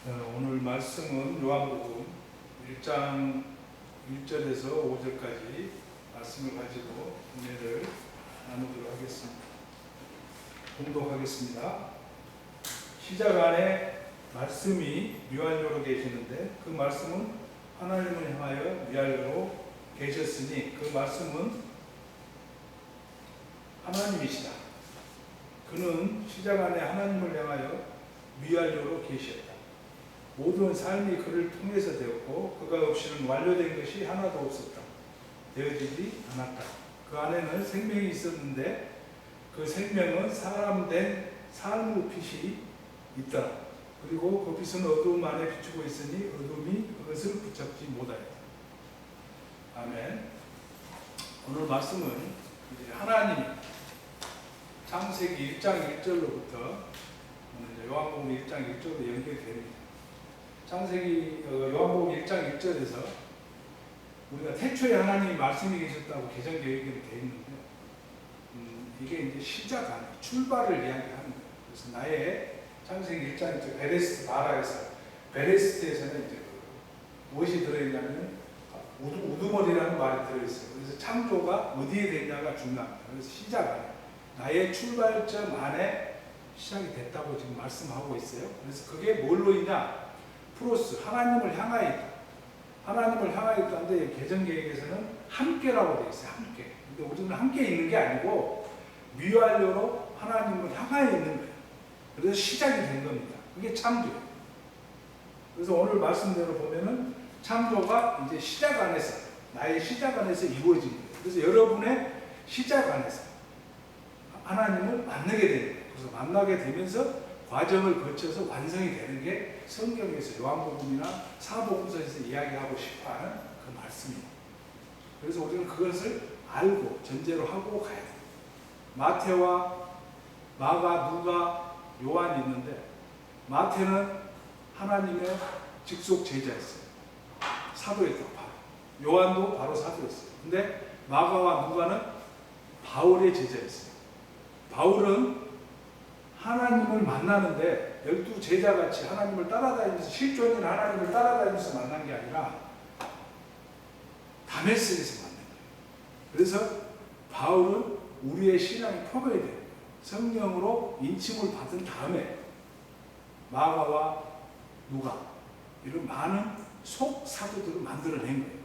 오늘 말씀은 요한복음 1장 1절에서 5절까지 말씀을 가지고 은혜를 나누도록 하겠습니다. 봉독하겠습니다. 시작 안에 말씀이 미완료로 계시는데 그 말씀은 하나님을 향하여 미완료로 계셨으니 그 말씀은 하나님이시다. 그는 시작 안에 하나님을 향하여 미완료로 계셨다. 모든 삶이 그를 통해서 되었고 그가 없이는 완료된 것이 하나도 없었다. 되어지지 않았다. 그 안에는 생명이 있었는데 그 생명은 사람 된 삶의 빛이 있더라. 그리고 그 빛은 어두움 안에 비추고 있으니 어둠이 그것을 붙잡지 못하였다. 아멘. 오늘 말씀은 이제 하나님이 창세기 1장 1절로부터 요한복음 1장 1절로 연결됩니다. 창세기 요한복음 1장 1절에서 우리가 태초에 하나님이 말씀이 계셨다고 개정계획이 되어 있는데 이게 이제 시작 안에 출발을 이야기하는 거예요. 그래서 나의 창세기 1장 1절 베레스트 나라에서 베레스트에서는 이제 무엇이 들어있냐면 우두머리라는 말이 들어있어요. 그래서 창조가 어디에 되냐가 중요합니다. 그래서 시작 안에 나의 출발점 안에 시작이 됐다고 지금 말씀하고 있어요. 그래서 그게 뭘로 있냐? 프로스, 하나님을 향하여 있다. 하나님을 향하여 있다는데 개정계획에서는 함께라고 되어 있어요. 함께. 근데 우리는 함께 있는 게 아니고 미완료로 하나님을 향하여 있는 거예요. 그래서 시작이 된 겁니다. 그게 창조예요. 그래서 오늘 말씀대로 보면은 창조가 이제 시작 안에서, 나의 시작 안에서 이루어진 거예요. 그래서 여러분의 시작 안에서 하나님을 만나게 되는 거예요. 그래서 만나게 되면서 과정을 거쳐서 완성이 되는 게 성경에서 요한복음이나 사복음서에서 이야기하고 싶어하는 그 말씀입니다. 그래서 우리는 그것을 알고 전제로 하고 가야 돼요. 마태와 마가, 누가, 요한이 있는데 마태는 하나님의 직속 제자였어요. 사도였다고 바로. 요한도 바로 사도였어요. 근데 마가와 누가는 바울의 제자였어요. 바울은 하나님을 만나는데 12 제자같이 하나님을 따라다니면서 실존인 하나님을 따라다니면서 만난 게 아니라 다메섹에서 만난 거예요. 그래서 바울은 우리의 신앙이 포괄이 돼요. 성령으로 인침을 받은 다음에 마가와 누가 이런 많은 속 사도들을 만들어낸 거예요.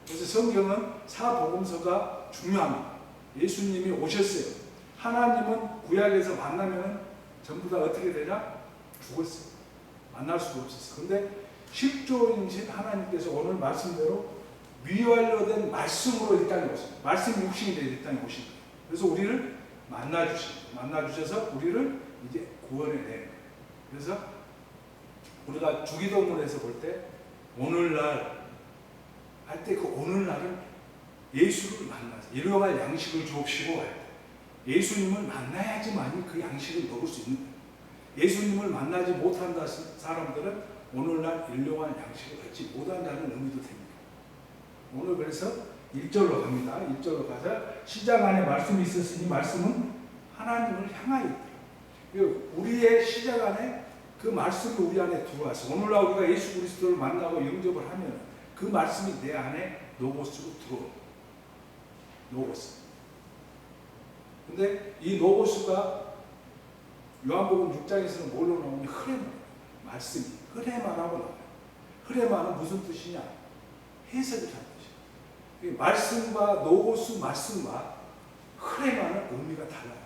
그래서 성경은 사복음서가 중요합니다. 예수님이 오셨어요. 하나님은 구약에서 만나면 전부 다 어떻게 되냐? 죽었어요. 만날 수가 없었어요. 근데 실존이신 하나님께서 오늘 말씀대로 미완료된 말씀으로 이 땅에 오셨어요. 말씀이 육신이 되어 이 땅에 오신 거예요. 그래서 우리를 만나주셔서 우리를 이제 구원해내는 거예요. 그래서 우리가 주기도문에서 볼 때 오늘날 할 때 그 오늘날은 예수를 만나서 일용할 양식을 주옵시고 할 때 예수님을 만나야지만 그 양식을 먹을 수 있는 거예요. 예수님을 만나지 못한 사람들은 오늘날 일용할 양식을 얻지 못한다는 의미도 됩니다. 오늘 그래서 1절로 갑니다. 1절로 가서 시작 안에 말씀이 있었으니 말씀은 하나님을 향하여 있더라. 우리의 시작 안에 그 말씀이 우리 안에 들어와서 오늘날 우리가 예수 그리스도를 만나고 영접을 하면 그 말씀이 내 안에 노고스로 들어옵니다. 노고스. 근데 이 노고스가 요한복음 6장에서는 뭘로 나오냐? 흐레만. 말씀이. 흐레만하고 나와요. 흐레만은 무슨 뜻이냐? 해석이라는 뜻이에요. 말씀과 노고스 말씀과 흐레만은 의미가 달라요.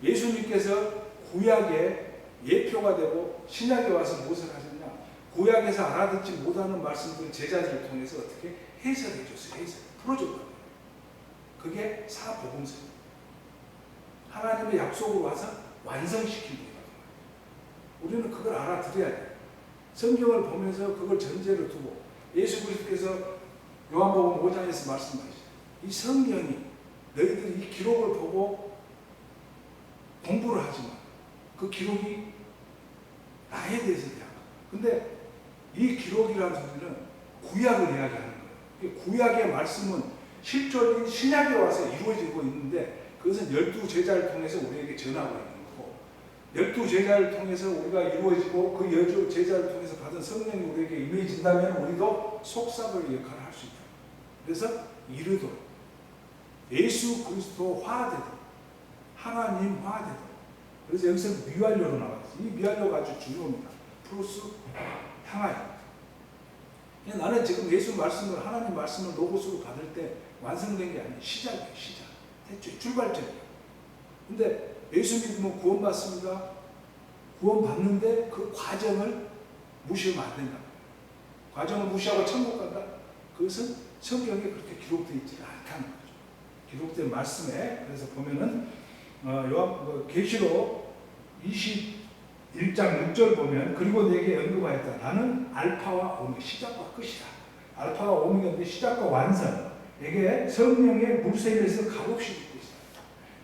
예수님께서 구약의 예표가 되고 신약에 와서 무엇을 하셨냐? 구약에서 알아듣지 못하는 말씀들을 제자들을 통해서 어떻게 해석해 줬어요. 풀어줬거든요. 그게 사복음서예요. 하나님의 약속으로 와서 완성시킨 거예요. 우리는 그걸 알아들어야 돼요. 성경을 보면서 그걸 전제로 두고 예수 그리스도께서 요한복음 5장에서 말씀하시죠. 이 성경이 너희들이 이 기록을 보고 공부를 하지만 그 기록이 나에 대해서 이야기합니다. 근데 이 기록이라는 소리는 구약을 이야기하는 거예요. 구약의 말씀은 실존인 신약에 와서 이루어지고 있는데 그것은 12 제자를 통해서 우리에게 전하고 있는 거고 12 제자를 통해서 우리가 이루어지고 그 12 제자를 통해서 받은 성령이 우리에게 임해진다면 우리도 속삭을 역할을 할 수 있다. 그래서 이르도록 예수 그리스도 화되도록 하나님 화되도록. 그래서 여기서 미완료로 나왔어요. 이 미완료가 아주 중요합니다. 플러스 향하여. 나는 지금 예수 말씀을 하나님 말씀을 로고스로 받을 때 완성된 게 아니에요. 시작이에요. 시작. 대체 출발점이에요. 근데 예수 믿으면 구원받습니다. 구원받는데 그 과정을 무시하면 안 된다. 과정을 무시하고 천국 간다. 그것은 성경에 그렇게 기록되어 있지 않다는 거죠. 기록된 말씀에. 그래서 보면은 계시록 21장 6절 보면 그리고 내게 언급하였다. 나는 알파와 오메가 시작과 끝이다. 알파와 오메가인데 시작과 완성에게 성령의 물샘에서 값없이 듣고 있다.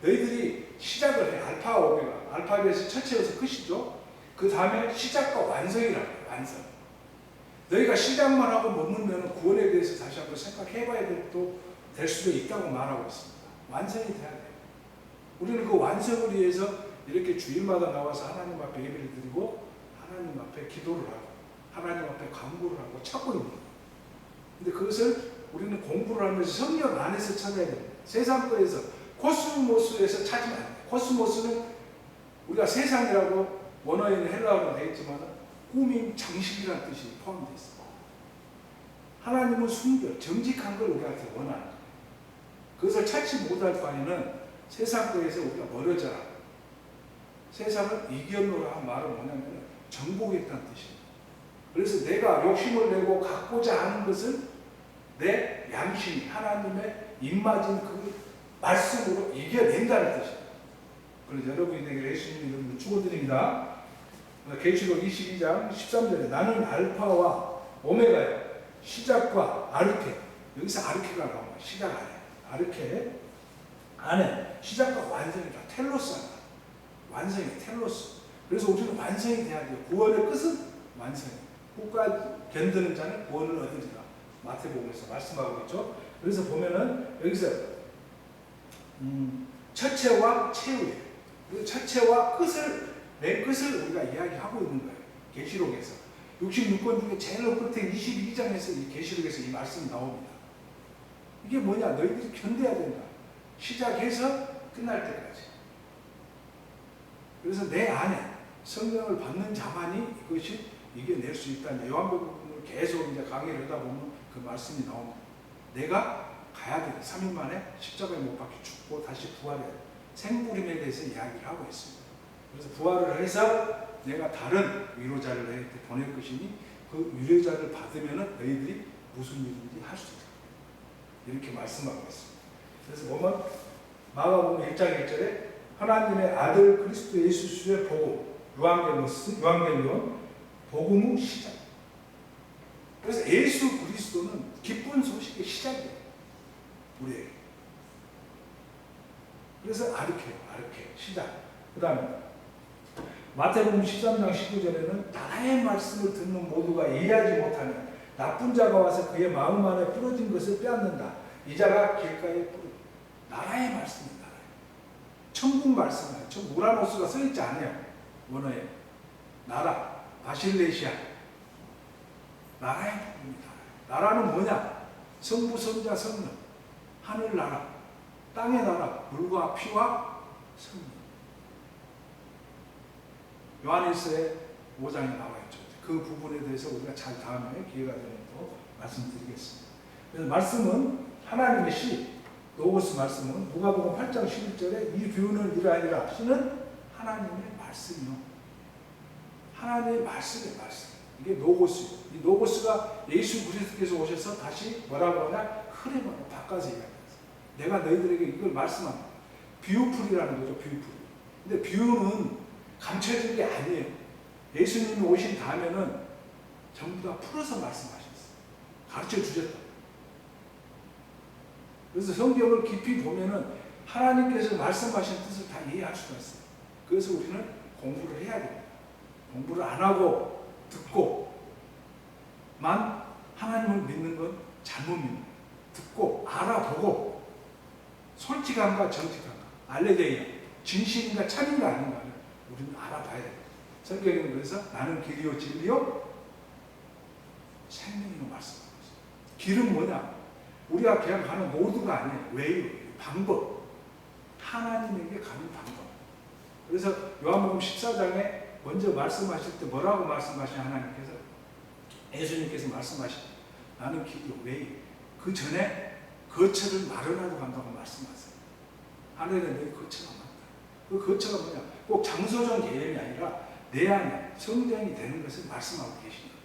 너희들이 시작을 해. 알파와 오메가. 알파벳이 첫째여서 끝이죠. 그 다음에 시작과 완성이라고 해요. 완성. 너희가 시작만 하고 머물면 구원에 대해서 다시 한번 생각해봐야 될 수도 있다고 말하고 있습니다. 완성이 돼야 돼요. 우리는 그 완성을 위해서 이렇게 주일마다 나와서 하나님 앞에 예배를 드리고 하나님 앞에 기도를 하고 하나님 앞에 간구를 하고 찾고 있는 거예요. 근데 그것을 우리는 공부를 하면서 성령 안에서 찾아야 됩니다. 세상 거에서 코스모스에서 찾으면 안 돼요. 코스모스는 우리가 세상이라고 원어에는 헬라어로 되어 있지만 꾸밈 장식이라는 뜻이 포함되어 있습니다. 하나님은 순결, 정직한 걸 우리한테 원하는 거예요. 그것을 찾지 못할 바에는 세상 거에서 우리가 멀어져라. 세상을 이겨놓으라 한 말은 뭐냐면 정복했다는 뜻입니다. 그래서 내가 욕심을 내고 갖고자 하는 것을 내 양심이 하나님의 입맞은 그 말씀으로 이겨낸다는 뜻입니다. 그래서 여러분에게 예수님 이름으로 축원드립니다. 계시록 22장 13절에 나는 알파와 오메가야 시작과 아르케. 여기서 아르케가 나옵니다. 시작 안에 아르케 안에 시작과 완성이다. 텔로스다. 완성이 텔로스. 그래서 우리는 완성이 돼야 돼요. 구원의 끝은 완성이에요. 끝까지 견디는 자는 구원을 얻으리라. 마태복음에서 말씀하고 있죠. 그래서 보면은 여기서 첫째와 최후예요. 그 첫째와 끝을 맨 끝을 우리가 이야기하고 있는 거예요. 계시록에서 66권 중에 제일 끝에 22장에서 이 계시록에서 이 말씀이 나옵니다. 이게 뭐냐? 너희들이 견뎌야 된다. 시작해서 끝날 때까지. 그래서 내 안에 성령을 받는 자만이 이것이 이겨낼 수 있다는 요한복음을 계속 이제 강의를 하다 보면 그 말씀이 나옵니다. 내가 가야 돼. 3일 만에 십자가에 못 박혀 죽고 다시 부활해. 생부림에 대해서 이야기를 하고 있습니다. 그래서 부활을 해서 내가 다른 위로자를 너희한테 보낼 것이니 그 위로자를 받으면 너희들이 무슨 일인지 할 수 있다. 이렇게 말씀하고 있습니다. 그래서 보면 마가복음 1장 1절에 하나님의 아들 그리스도 예수의 복음, 유한겔리온 복음의 시작. 그래서 예수 그리스도는 기쁜 소식의 시작이에요. 우리에게. 그래서 아르케 시작. 그 다음에 마태복음 13장 19절에는 나의 말씀을 듣는 모두가 이해하지 못하면 나쁜 자가 와서 그의 마음 안에 뿌려진 것을 빼앗는다. 이 자가 길가에 뿌려. 나라의 말씀입니다. 천국 말씀이에요. 우라노스가 써있지 않아요. 원어에. 나라, 바실레시아. 나라의 부분입니다. 나라는 뭐냐? 성부, 성자, 성령. 하늘나라, 땅의 나라, 물과 피와 성령. 요한일서의 5장에 나와 있죠. 그 부분에 대해서 우리가 잘 다음에 기회가 되면 또 말씀드리겠습니다. 그래서 말씀은 하나님의 시, 로고스 말씀은 누가복음 8장 11절에 이 교훈을 이러하니라. 시는 하나님의 말씀이요. 하나님의 말씀의 말씀. 이게 로고스예요. 이 로고스가 예수 그리스도께서 오셔서 다시 뭐라고 하냐? 흐름으로 바꿔서 얘기합니다. 내가 너희들에게 이걸 말씀합니다. 비유풀이라는 거죠. 비유풀이. 근데 비유는 감춰진 게 아니에요. 예수님이 오신 다음에는 전부 다 풀어서 말씀하셨어요. 가르쳐 주셨다. 그래서 성경을 깊이 보면은 하나님께서 말씀하신 뜻을 다 이해할 수가 있어요. 그래서 우리는 공부를 해야 됩니다. 공부를 안 하고 듣고만 하나님을 믿는 건 잘못 믿는 거예요. 듣고 알아보고 솔직한가 정직한가 알레데이아 진실인가 참인가 아닌가를 우리는 알아봐야 성경에는 그래서 나는 길이요 진리요 생명이요 말씀하고 있어요. 길은 뭐냐? 우리가 그냥 가는 모두가 아니에요. 왜요? 방법. 하나님에게 가는 방법. 그래서 요한복음 14장에 먼저 말씀하실 때 뭐라고 말씀하신 하나님께서? 예수님께서 말씀하신 나는 길이요. 왜요? 그 전에 거처를 마련하고 간다고 말씀하세요. 하늘에 너희 거처가 많다. 그 거처가 뭐냐? 꼭 장소적 개념이 아니라 내 안에 성장이 되는 것을 말씀하고 계십니다.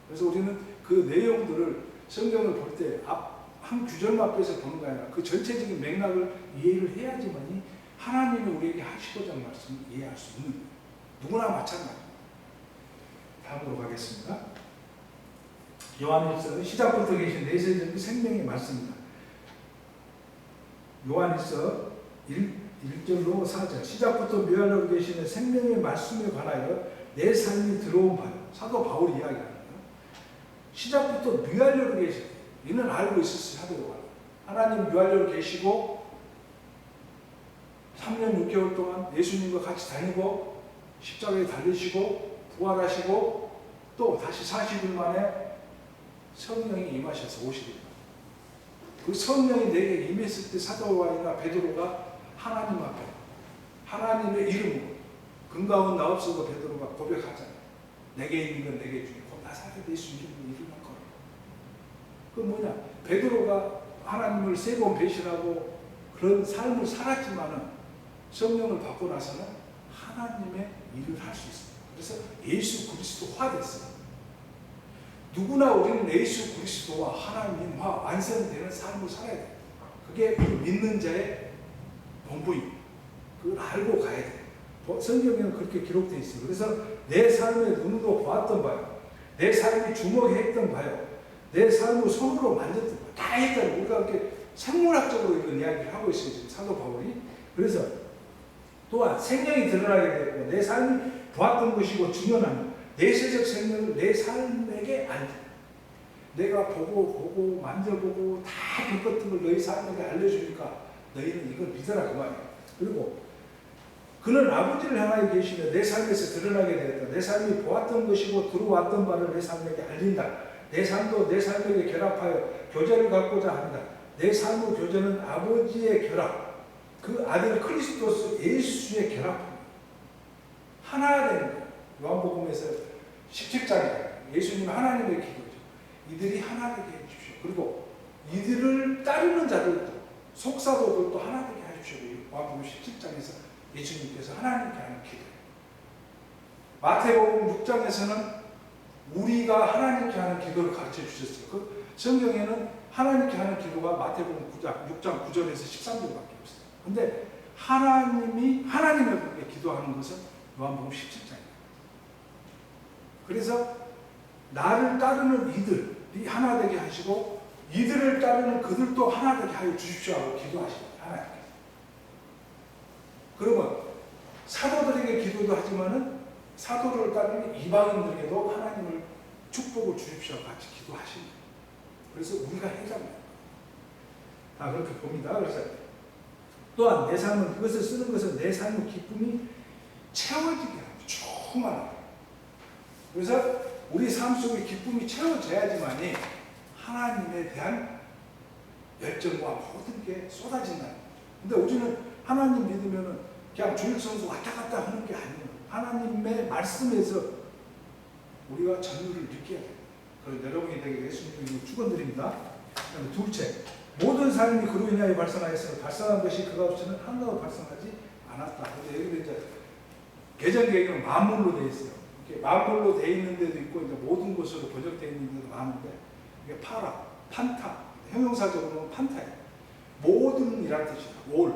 그래서 우리는 그 내용들을 성경을 볼 때 한 구절만 빼서 보는 거 아니라 그 전체적인 맥락을 이해를 해야지만이 하나님이 우리에게 하시고자 하는 말씀을 이해할 수 있는 거예요. 누구나 마찬가지입니다. 다음으로 가겠습니다. 요한일서 시작부터 계신 내세적인 생명의 말씀입니다. 요한일서 1절로 4절 시작부터 묘하려고 계시는 생명의 말씀에 관하여 내 삶이 들어온 바요. 사도 바울이 이야기합니다. 시작부터 묘하려고 계시는 이는 알고 있었어요. 사도가 하나님 묘하려고 계시고 3년 6개월 동안 예수님과 같이 다니고 십자가에 달리시고 부활하시고 또 다시 40일 만에 성령이 임하셔서 50일 그 성령이 내게 임했을 때 사도와이나 베드로가 하나님 앞에 하나님의 이름으로 근가운 나 없어도 베드로가 고백하잖아요. 내게 있는 건 내게 주니 곧 나사렛 예수 이름으로 이름을 걸어. 그 뭐냐? 베드로가 하나님을 3번 배신하고 그런 삶을 살았지만은 성령을 받고 나서는 하나님의 일을 할 수 있습니다. 그래서 예수 그리스도화 됐어요. 누구나 우리는 예수 그리스도와 하나님과 완성되는 삶을 살아야 돼요. 그게 우리 믿는 자의 본부입니다. 그걸 알고 가야 돼요. 성경에는 그렇게 기록되어 있어요. 그래서 내 삶의 눈으로 보았던 바요. 내 삶이 주목했던 바요. 내 삶을 손으로 만졌던 바요. 다 했잖아요. 우리가 이렇게 생물학적으로 이런 이야기를 하고 있어요. 지금 사도 바울이. 그래서 또한 생명이 드러나게 되고 내 삶이 보았던 것이고 중요한 내세적 생명을 내 삶에게 알려. 내가 보고 만져보고 다 겪었던 걸 너희 삶에게 알려주니까 너희는 이걸 믿어라 그 말이에요. 그리고 그는 아버지를 향하여 계시며 내 삶에서 드러나게 되었다. 내 삶이 보았던 것이고 들어왔던 바를 내 삶에게 알린다. 내 삶도 내 삶에게 결합하여 교제를 갖고자 한다. 내 삶의 교제는 아버지의 결합, 그 아들 크리스토스 예수의 결합입니다. 하나 되는 거예요. 요한복음에서 17장에 예수님 하나님의 기도죠. 이들이 하나 되게 해주십시오. 그리고 이들을 따르는 자들도 속사도들도 하나 되게 해주십시오. 요한복음 17장에서 예수님께서 하나님께 하는 기도예요. 마태복음 6장에서는 우리가 하나님께 하는 기도를 가르쳐 주셨어요. 그 성경에는 하나님께 하는 기도가 마태복음 6장 9절에서 13절밖에 없어요. 근데 하나님이 하나님에게 기도하는 것은 요한복음 17장입니다. 그래서 나를 따르는 이들이 하나 되게 하시고 이들을 따르는 그들도 하나 되게 하여 주십시오 하고 기도하십니다. 하나님께. 그러면 사도들에게 기도도 하지만은 사도를 따르는 이방인들에게도 하나님을 축복을 주십시오 같이 기도하십니다. 그래서 우리가 해답니다. 다 그렇게 봅니다. 그래서 또한 내 삶은 그것을 쓰는 것은 내 삶의 기쁨이 채워지게 합니다. 충만하게. 그래서 우리 삶 속에 기쁨이 채워져야지만이 하나님에 대한 열정과 모든 게 쏟아진다는 거죠. 근데 우리는 하나님 믿으면은 그냥 주일성수 왔다 갔다 하는 게 아니에요. 하나님의 말씀에서 우리가 전율을 느껴야 돼요. 그래서 여러분이 되게 예수님을 축원드립니다. 둘째, 모든 삶이 그로 인하여 발생하였으며 발생한 것이 그가 없이는 하나도 발생하지 않았다. 근데 여기도 이제 개정계획은 만물로 되어 있어요. 이렇게 만물로 되어 있는 데도 있고 이제 모든 것으로 번역되어 있는 데도 많은데 이게 파라, 판타, 형용사적으로는 판타예요. 모든이란 뜻이에요. 올,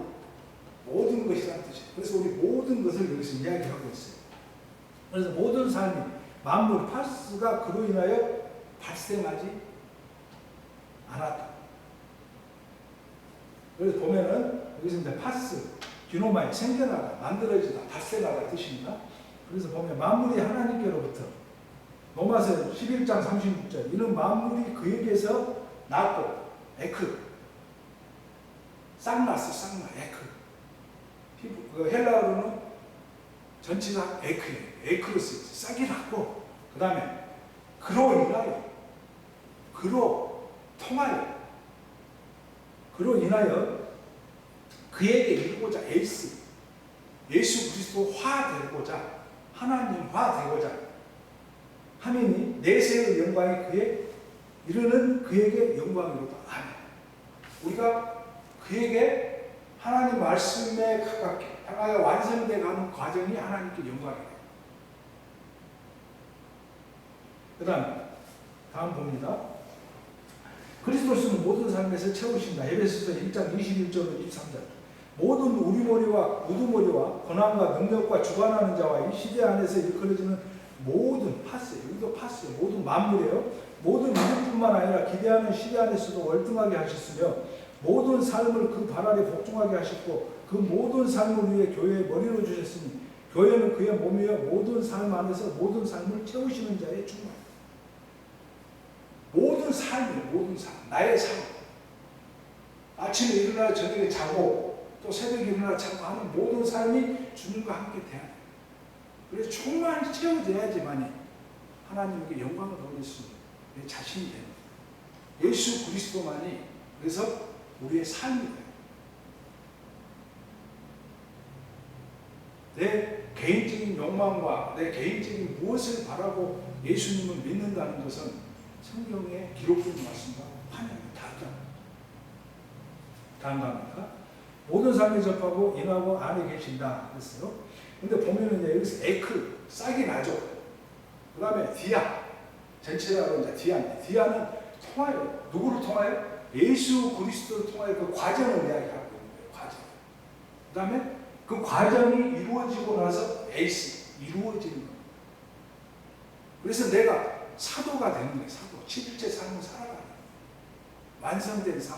모든 것이란 뜻이에요. 그래서 우리 모든 것을 여기서 이야기하고 있어요. 그래서 모든 삶이 만물, 파스가 그로 인하여 발생하지 않았다. 그래서 보면은 여기서 이제 파스, 디노마이, 생겨나다, 만들어지다, 발생하다 뜻입니다. 그래서 보면 만물이 하나님께로부터 로마서 11장 36절 이는 만물이 그에게서 났고 에크 쌍나스 쌍나 에크 헬라어로는 전치사 에크예요. 에크로 쓰여서 싹이 났고, 그 다음에 그로 인하여, 그로 통하여, 그로 인하여 그에게 이르고자 에이스, 예수 그리스도화 되고자, 하나님화 되고자 하느니 내세의 영광이 그에 이르는 그에게 영광이로다. 아멘. 우리가 그에게 하나님 말씀에 가깝게 향하여 완성되어 가는 과정이 하나님께 영광이에요. 그 다음 봅니다. 그리스도스는 모든 삶에서 채우신다. 에베소서 1장 21절로 23절. 모든 우리머리와 우두머리와 권한과 능력과 주관하는 자와 이 시대 안에서 일컬어지는 모든 파스, 여기도 파스예요. 모든 만물이에요. 모든 이들뿐만 아니라 기대하는 시대 안에서도 월등하게 하셨으며 모든 삶을 그 발 아래 복종하게 하셨고 그 모든 삶을 위해 교회의 머리로 주셨으니 교회는 그의 몸이여 모든 삶 안에서 모든 삶을 채우시는 자의 충만. 모든 삶이에요. 모든 삶. 나의 삶. 아침에 일어나 저녁에 자고 또 새벽에 일어나 자고 하는 모든 삶이 주님과 함께 대하는. 그래서 충만히 채워져야지만 하나님께 영광을 얻을 수 있는 내 자신이 되는 거예요. 예수 그리스도만이 그래서 우리의 삶이에요. 내 개인적인 욕망과 내 개인적인 무엇을 바라고 예수님을 믿는다는 것은 성경에 기록된 말씀과 환영이 다르다. 다음 갑니까? 모든 삶에 접하고 인하고 안에 계신다 그랬어요. 근데 보면은 이제 여기서 에크, 싹이 나죠. 그 다음에 디아, 전체적으로 이제 디아인데, 디아는 통하여, 누구를 통하여? 예수 그리스도를 통하여 그 과정을 이야기하고 있는 거예요. 과정. 그 다음에 그 과정이 이루어지고 나서 에이스, 이루어지는 거예요. 그래서 내가 사도가 되는 거예요. 사도. 11째 삶을 살아가는 거예요. 완성된 삶.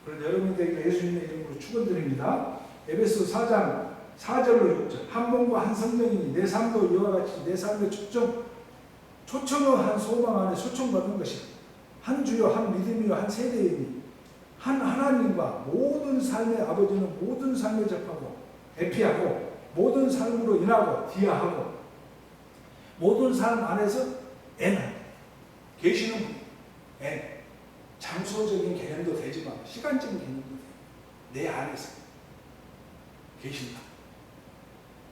그래서 여러분들에게 예수님의 이름으로 축원드립니다. 에베소 4장 4절로 6절. 한 몸과 한 성령이니 내 삶도 이와 같이 내 삶의 초청은 한 소망 안에 초청받는 것이다. 한 주여 한 믿음이요 한 세대이니 한 하나님과 모든 삶의 아버지는 모든 삶에 접하고 에피하고 모든 삶으로 인하고 디아하고 모든 삶 안에서 N하고 계시는 분 N. 장소적인 개념도 되지만 시간적인 개념도 돼요. 내 안에서 계신다.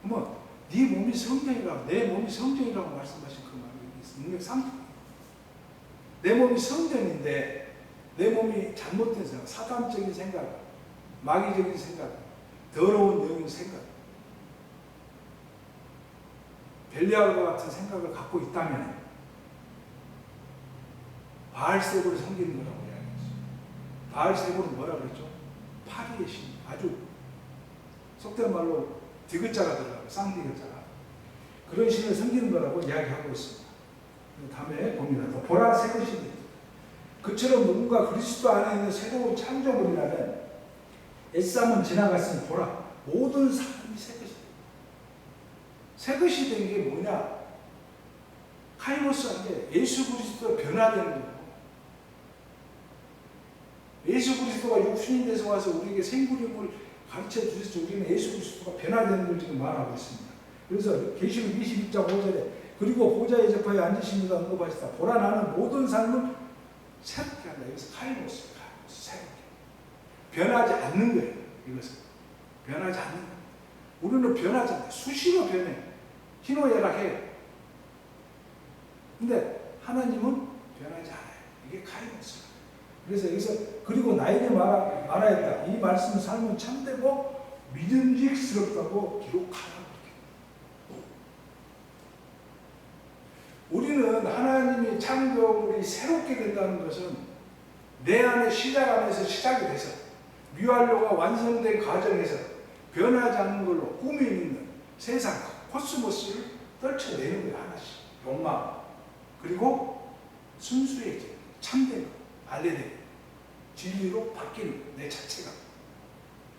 그러면 네 몸이 성전이라고, 내 몸이 성전이라고 말씀하신 그 말이 능력 3품. 내 몸이 성전인데 내 몸이 잘못된 생각, 사단적인 생각, 마귀적인 생각, 더러운 영의 생각, 벨리알과 같은 생각을 갖고 있다면 바알세보를 섬기는 거라고 이야기했어요. 바알세보는 뭐라 그랬죠? 파리의 신, 아주 속된 말로 디귿자가 들어가고 쌍디귿자가 그런 신을 섬기는 거라고 이야기하고 있습니다. 다음에 봅니다. 보라 새 것입니다. 그처럼 누군가 그리스도 안에 있는 새로운 창조물이라면 옛사람은 지나갔으니 보라 모든 사람이 새 것이다. 새 것이 된 게 뭐냐? 카이로스한 게 예수 그리스도가 변화되는 거예요. 예수 그리스도가 육신이 돼서 와서 우리에게 생구림을 가르쳐 주셔서 우리는 예수 그리스도가 변화되는 걸 지금 말하고 있습니다. 그래서 계시록 22장 5절에 그리고 보좌에 접하여 앉으십니다 언급하시다. 보라 나는 모든 삶을 새롭게 한다. 여기서 카이로스 새롭게. 변하지 않는 거예요. 이것은 변하지 않는 거예요. 우리는 변하잖아요. 수시로 변해. 희노애락해요. 근데 하나님은 변하지 않아요. 이게 카이로스. 그래서 여기서 그리고 나에게 말하였다. 이 말씀은 삶은 참되고 믿음직스럽다고 기록하라. 우리는 하나님이 창조물이 새롭게 된다는 것은 내 안에 시작 안에서 시작이 돼서 미완료가 완성된 과정에서 변하지 않는 걸로 꿈이 있는 세상 코스모스를 떨쳐내는 거예요. 하나씩 욕망 그리고 순수해져 참된 거 알레데 진리로 바뀌는 거예요. 내 자체가.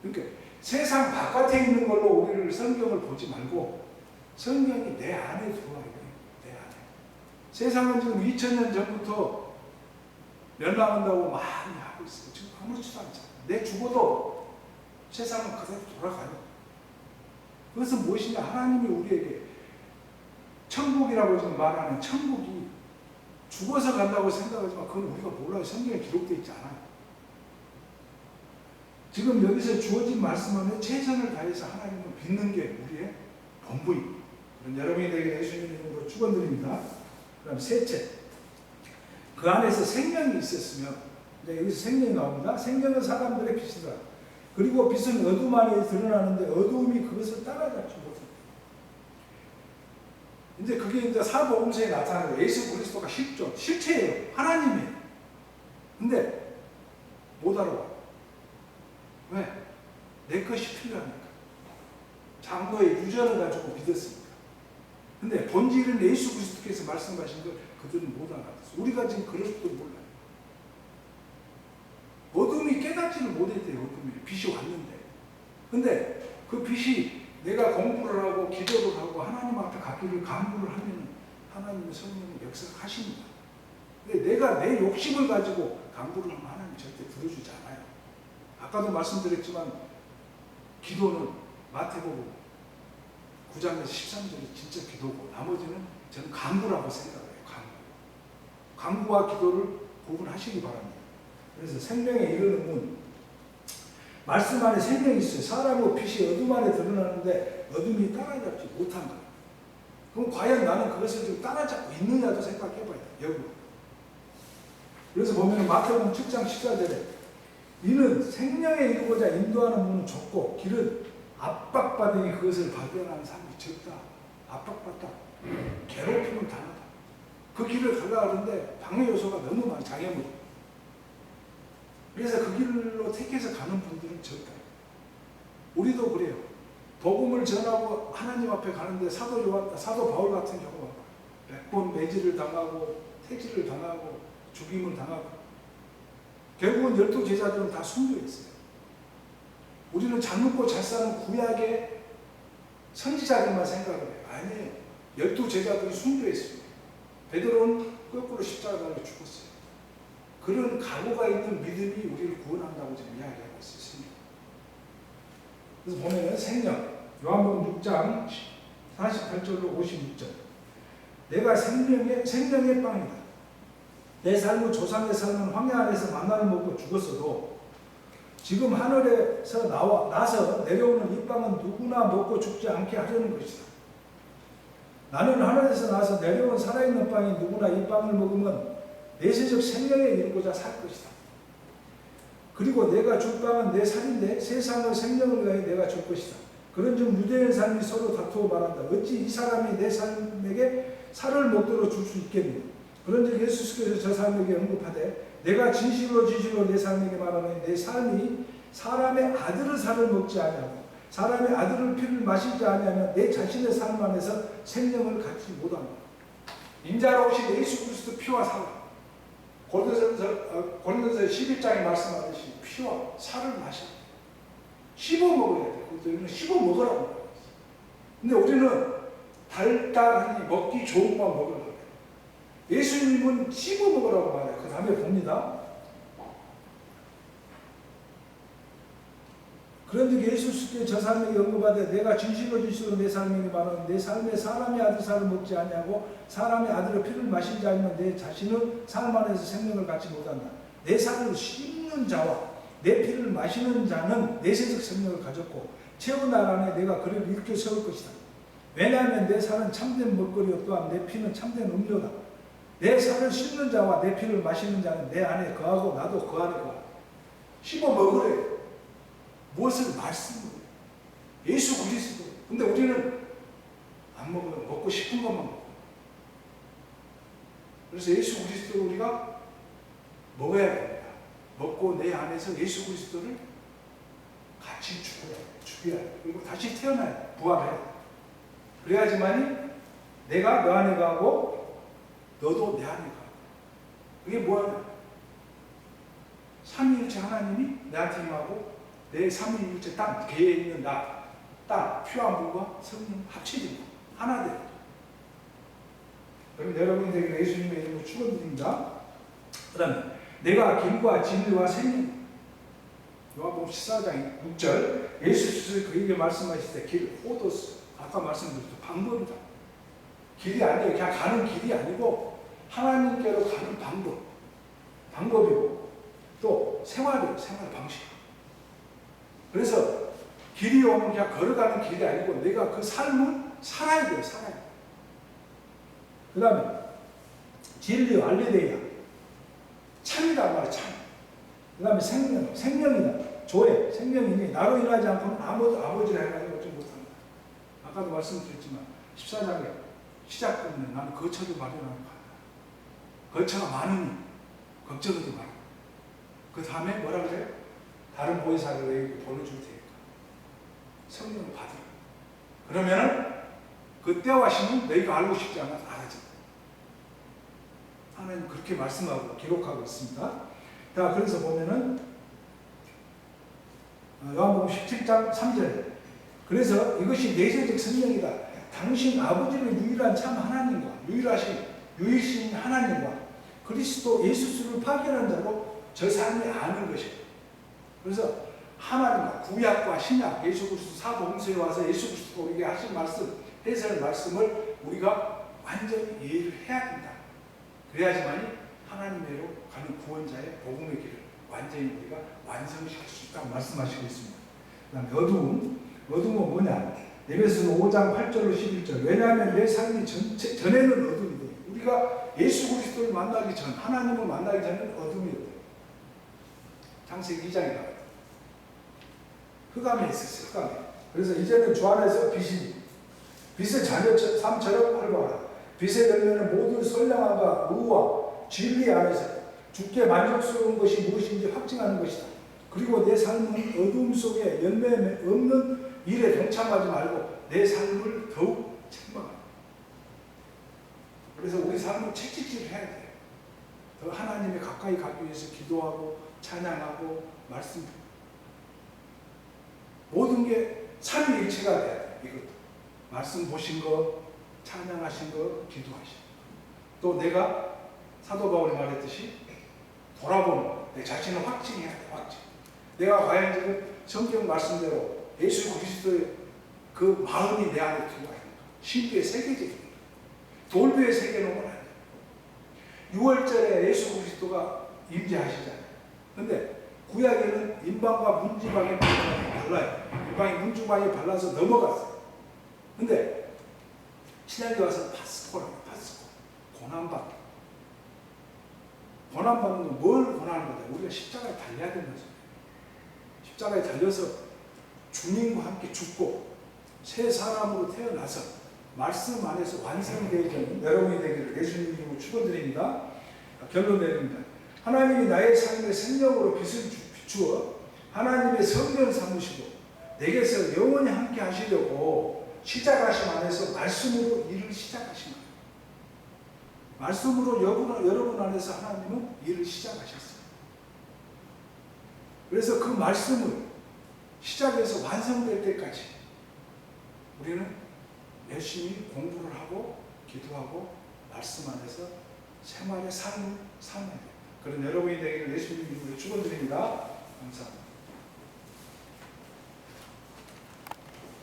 그러니까 세상 바깥에 있는 걸로 우리를 성경을 보지 말고 성경이 내 안에 들어와 있는 내 안에. 세상은 지금 2000년 전부터 멸망한다고 많이 하고 있어요. 지금 아무렇지도 않잖아요. 내 죽어도 세상은 그대로 돌아가요. 그것은 무엇이냐? 하나님이 우리에게 천국이라고 지금 말하는 천국이 죽어서 간다고 생각하지만 그건 우리가 몰라요. 성경에 기록되어 있지 않아요. 지금 여기서 주어진 말씀은 최선을 다해서 하나님을 믿는 게 우리의 본분입니다. 여러분이 되게 예수님 이름으로 축원드립니다. 그다음 셋째, 그 안에서 생명이 있었으면, 이제 여기서 생명이 나옵니다. 생명은 사람들의 빛이다. 그리고 빛은 어둠 안에 드러나는데 어둠이 그것을 따라잡지 못합니다. 이제 그게 이제 사복음서에 나타나는 거예요. 예수 그리스도가 실체예요. 하나님이에요. 근데 못 알아봐. 왜? 내 것이 필요하니까. 장로의 유전을 가지고 믿었으니까. 근데 본질은 예수 그리스도께서 말씀하신 걸 그들은 못 알아듣었어. 우리가 지금 그럴 수도 몰라요. 어둠이 깨닫지를 못했대요. 어둠이. 빛이 왔는데. 근데 그 빛이 내가 공부를 하고 기도를 하고 하나님 앞에 가기를 간구를 하면 하나님의 성령이 역사하십니다. 근데 내가 내 욕심을 가지고 간구를 하면 하나님 절대 들어주지 않아요. 아까도 말씀드렸지만 기도는 마태복음 9장에서 13절이 진짜 기도고 나머지는 저는 간구라고 생각해요. 간구와 기도를 구분하시기 바랍니다. 그래서 생명에 이르는 문, 말씀 안에 생명이 있어요. 사람의 빛이 어둠 안에 드러나는데 어둠이 따라잡지 못한 거예요. 그럼 과연 나는 그것을 좀 따라잡고 있느냐도 생각해봐야 돼요. 여기. 그래서 보면 마태복음 7장 14절에 이는 생명에 이르고자 인도하는 문은 좁고 길은 압박받으니 그것을 발견하는 사람이 적다. 압박받다. 괴롭힘을 당하다. 그 길을 가려고 하는데 방해 요소가 너무 많아. 장애물. 그래서 그 길로 택해서 가는 분들은 적다. 우리도 그래요. 복음을 전하고 하나님 앞에 가는데 사도 바울 같은 경우가 100번 매질을 당하고 퇴질을 당하고 죽임을 당하고 결국은 12 제자들은 다 순교했어요. 우리는 잘 먹고 잘 사는 구약의 선지자들만 생각을 해요. 아니에요. 12 제자들이 순교했습니다. 베드로는 거꾸로 십자가 달려 죽었어요. 그런 각오가 있는 믿음이 우리를 구원한다고 지금 이야기하고 있어요. 그래서 보면은 생명, 요한복음 6장 48절로 56절. 내가 생명의 빵이다. 내 삶의 조상의 삶은 황야 안에서 만나를 먹고 죽었어도 지금 하늘에서 나서 내려오는 이 빵은 누구나 먹고 죽지 않게 하려는 것이다. 나는 하늘에서 나서 내려온 살아있는 빵이 누구나 이 빵을 먹으면 내세적 생명에 이르고자 살 것이다. 그리고 내가 줄 빵은 내 살인데 세상의 생명을 위하여 내가 줄 것이다. 그런즉 유대인 삶이 서로 다투어 말한다. 어찌 이 사람이 내 삶에게 살을 먹도록 줄 수 있겠느냐. 그런즉 예수께서 저 사람에게 언급하되 내가 진실로 내 삶에게 말하는 내 삶이 사람의 아들의 살을 먹지 아니하고 사람의 아들의 피를 마시지 아니하면 내 자신의 삶 안에서 생명을 갖지 못한다. 인자로 오신 예수 그리스도 피와 살. 고린도서 11장에 말씀하듯이 피와 살을 마셔. 씹어 먹어야 돼. 그래서 씹어 먹으라고 말했어. 근데 우리는 달달하니 먹기 좋은 것만 먹으려고 해요. 예수님은 씹어 먹으라고 말해요. 그 다음에 봅니다. 그런데 예수께 저 사람에게 언급하되 내가 진실로 내 삶에게 말하는 내 삶에 사람의 아들 살을 먹지 아니하고 사람의 아들의 피를 마시지 않으면 내 자신은 삶 안에서 생명을 갖지 못한다. 내 살을 씹는 자와 내 피를 마시는 자는 내세적 생명을 가졌고 채우날 안에 내가 그를 일으켜 세울 것이다. 왜냐하면 내 살은 참된 먹거리요 또한 내 피는 참된 음료다. 내 살을 씹는 자와 내 피를 마시는 자는 내 안에 거하고 나도 그 안에 거하다. 씹어 먹으래. 무엇을 말씀을 예수 그리스도. 근데 우리는 안 먹어요. 먹고 싶은 것만 먹어요. 그래서 예수 그리스도를 우리가 먹어야 됩니다. 먹고 내 안에서 예수 그리스도를 같이 죽여야 돼. 그리고 다시 태어나야 돼. 부활해야 돼. 그래야지만이 내가 너 안에 가고 너도 내 안에 가고. 그게 뭐야? 삼위일체 하나님이 내한테 임하고 내 삼위일체 땅, 개에 있는 나, 땅, 피와 물과 성령 합쳐진 거. 하나 돼. 그럼 여러분들에게 예수님의 이름으로 축원드립니다. 그 다음에 내가 길과 진리와 생명. 요한복음 14장 6절 예수께서 그에게 말씀하실 때 길, 호도스, 아까 말씀드렸죠. 방법이다. 길이 아니에요. 그냥 가는 길이 아니고 하나님께로 가는 방법이고 또 생활이에요. 생활 방식. 그래서 길이 오면 그냥 걸어가는 길이 아니고 내가 그 삶을 살아야 돼요. 살아야 돼요. 그 다음에 진리 알레데이아 참이다 말이야. 참. 그 다음에 생명이다. 조회, 생명이니 나로 인하지 않고는 아무도 아버지를 행하지 얻지 못한다. 아까도 말씀드렸지만 14장에 시작 때문에 나는 거처를 마련하는 거야. 거처가 많으니 걱정도 많아. 그 다음에 뭐라 그래요? 다른 보혜사를 너희에게 보내줄 테니까 성령을 받으라. 그러면은 그 때와 시는 너희가 알고 싶지 않아서 알아져. 하나님 그렇게 말씀하고 기록하고 있습니다. 자, 그래서 보면은 요한복음 17장 3절. 그래서 이것이 내세적 성령이다. 당신 아버지는 유일한 참 하나님과 유일신 하나님과 그리스도 예수를 파견한 자로 저 사람이 아는 것이다. 그래서 하나님과 구약과 신약 예수 그리스도 사복음서에 와서 예수 그리스도가 우리에게 하신 말씀, 해설 말씀을 우리가 완전히 이해를 해야 된다. 그래야지만이 하나님께로 가는 구원자의 복음의 길을 완전히 우리가 완성시킬 수 있다고 말씀하시고 있습니다. 그 다음에 어둠은 뭐냐? 에베소서 5장 8절로 11절. 왜냐하면 내 삶이 전에는 어둠이다. 우리가 예수 그리스도를 만나기 전, 하나님을 만나기 전에는 어둠이었다. 창세기 2장에 나와요. 흑암에 있었어요. 흑암에. 그래서 이제는 주 안에서 빛의 자녀 삶처럼 활발하라. 빛의 열매는 모든 선량함과 의와 진리 안에서 주께 만족스러운 것이 무엇인지 확증하는 것이다. 그리고 내 삶은 어둠 속에 열매 없는 일에 동참하지 말고 내 삶을 더욱 책망하라. 그래서 우리 삶을 채찍질을 해야 돼요. 더 하나님에 가까이 가기 위해서 기도하고 찬양하고 말씀, 모든 게 삼위일체가 돼야 돼요. 이것도 말씀 보신 거, 찬양하신 거, 기도하신 거. 또 내가 사도 바울이 말했듯이 돌아보는 거, 내 자신을 확증해야 돼. 확증. 내가 과연 지금 성경 말씀대로 예수 그리스도의 그 마음이 내 안에 들어와 있는가? 신비의 세계적인 돌배의 세계는 건 아니에요. 6월절에 예수 그리스도가 임재하시잖아요. 근데 구약에는 인방과 문지방의 발라요. 인방이 문지방에 발라서 넘어갔어요. 근데 신약에 와서 파스코라고, 파스코. 고난받기. 고난받는 건 뭘 고난하는 거다? 우리가 십자가에 달려야 되는 거죠. 십자가에 달려서 주님과 함께 죽고 새 사람으로 태어나서 말씀 안에서 완성되어지는 여러분이 되기를 예수님 이름으로 축원드립니다. 결론 내립니다. 하나님이 나의 삶에 생명으로 빛을 비추어 하나님의 성전 삼으시고 내게서 영원히 함께 하시려고 시작하신 안에서 말씀으로 일을 시작하신 거예요. 말씀으로 여러분 안에서 하나님은 일을 시작하셨어요. 그래서 그 말씀을 시작해서 완성될 때까지 우리는 열심히 공부를 하고 기도하고 말씀 안에서 생활의 삶을 살아야 돼요. 그런 여러분이 되기를 예수님 이름으로 축원드립니다. 감사합니다.